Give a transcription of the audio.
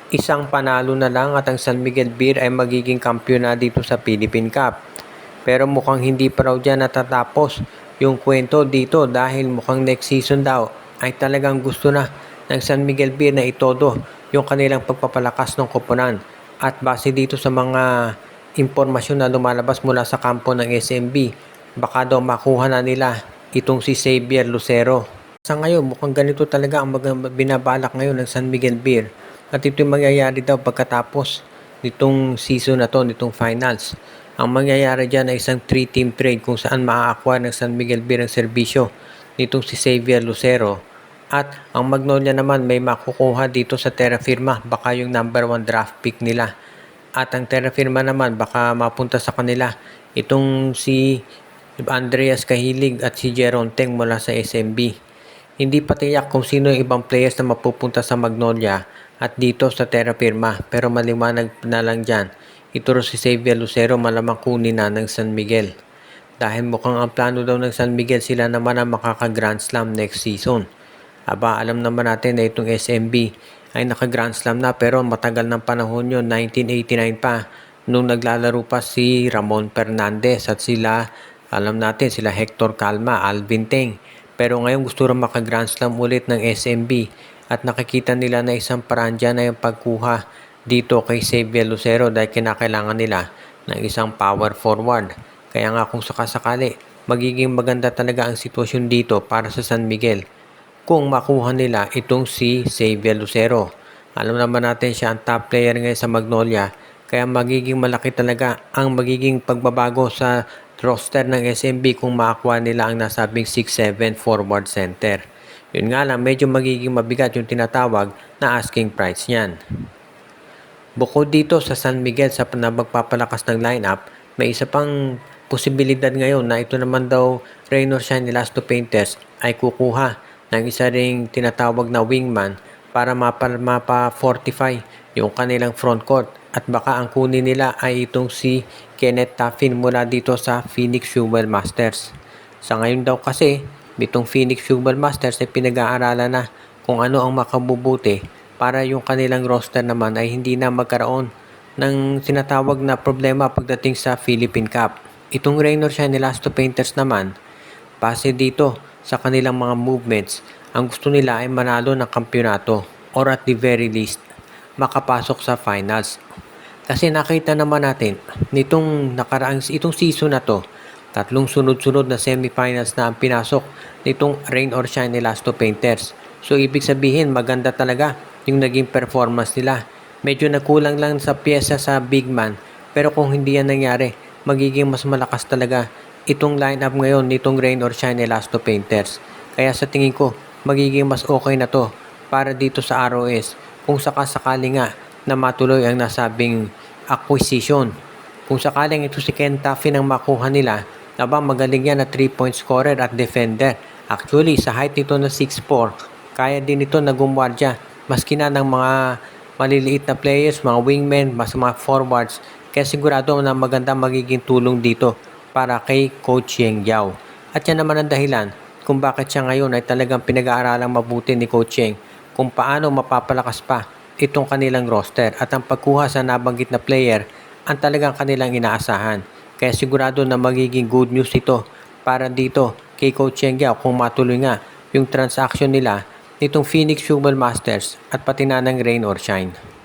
Isang panalo na lang at ang San Miguel Beer ay magiging kampiyon na dito sa Philippine Cup. Pero mukhang hindi pa raw dyan natatapos yung kwento dito dahil mukhang next season daw ay talagang gusto na ng San Miguel Beer na itodo yung kanilang pagpapalakas ng koponan. At base dito sa mga impormasyon na lumalabas mula sa kampo ng SMB, baka daw makuha na nila itong si Xavier Lucero. Sa ngayon, mukhang ganito talaga ang binabalak ngayon ng San Miguel Beer. At ito yung mangyayari daw pagkatapos nitong season na to, nitong finals. Ang mangyayari dyan ay isang 3-team trade kung saan maa-acquire ng San Miguel Beer ang serbisyo nitong si Xavier Lucero. At ang Magnolia naman may makukuha dito sa Terra Firma, baka yung number 1 draft pick nila. At ang Terra Firma naman baka mapunta sa kanila itong si Andreas Cahilig at si Jeron Teng mula sa SMB. Hindi pa tiyak kung sino yung ibang players na mapupunta sa Magnolia at dito sa Terra Firma, pero maliwanag na lang dyan. Ito si Xavier Lucero malamang kunin na ng San Miguel. Dahil mukhang ang plano daw ng San Miguel sila naman ang makaka-Grand Slam next season. Aba, alam naman natin na itong SMB ay naka-Grand Slam na pero matagal ng panahon yun, 1989 pa, nung naglalaro pa si Ramon Fernandez at sila, alam natin, sila Hector Calma, Alvin Teng. Pero ngayon gusto rin maka-Grand Slam ulit ng SMB at nakikita nila na isang paraan dyan na yung pagkuha dito kay Xavier Lucero dahil kinakailangan nila ng isang power forward. Kaya nga kung sakasakali, magiging maganda talaga ang sitwasyon dito para sa San Miguel kung makuha nila itong si Xavier Lucero. Alam naman natin siya ang top player ngayon sa Magnolia, kaya magiging malaki talaga ang magiging pagbabago sa roster ng SMB kung makakuha nila ang nasabing 6-7 forward center. Yun nga lang, medyo magiging mabigat yung tinatawag na asking price niyan. Bukod dito sa San Miguel sa magpapalakas ng lineup, may isa pang posibilidad ngayon na ito naman daw Raynor Shine Elasto Painters ay kukuha ng isa ring tinatawag na wingman para mapa-fortify yung kanilang front court at baka ang kunin nila ay itong si Kenneth Taffin mula dito sa Phoenix Fuel Masters. Sa ngayon daw kasi, itong Phoenix Fuel Masters ay pinag-aaralan na kung ano ang makabubuti para yung kanilang roster naman ay hindi na magkaroon ng tinatawag na problema pagdating sa Philippine Cup. Itong Raynor Shine Elasto Painters naman, base dito sa kanilang mga movements, ang gusto nila ay manalo ng kampyonato or at the very least, makapasok sa finals. Kasi nakita naman natin itong season na to, tatlong sunod-sunod na semifinals na ang pinasok nitong Rain or Shine Elasto Painters. So ibig sabihin maganda talaga yung naging performance nila. Medyo nagkulang lang sa pyesa sa big man, pero kung hindi yan nangyari, magiging mas malakas talaga itong lineup ngayon nitong Rain or Shine Elasto Painters. Kaya sa tingin ko, magiging mas okay na to para dito sa ROS kung sakasakali nga na matuloy ang nasabing acquisition. Kung sakaling ito si Ken Taffin ang makuha nila, magaling yan na 3-point scorer at defender. Actually, sa height nito na 6'4", kaya din ito na gumwardya maski na ng mga maliliit na players, mga wingmen, mas mga forwards. Kaya sigurado na maganda magiging tulong dito para kay Coach Yeng Yao. At yan naman ang dahilan kung bakit siya ngayon ay talagang pinag-aaralang mabuti ni Coach Yeng kung paano mapapalakas pa itong kanilang roster at ang pagkuha sa nabanggit na player ang talagang kanilang inaasahan. Kaya sigurado na magiging good news ito para dito kay Coach Yeng Yao kung matuloy nga yung transaction nila nitong Phoenix Fuel Masters at pati na ng Rain or Shine.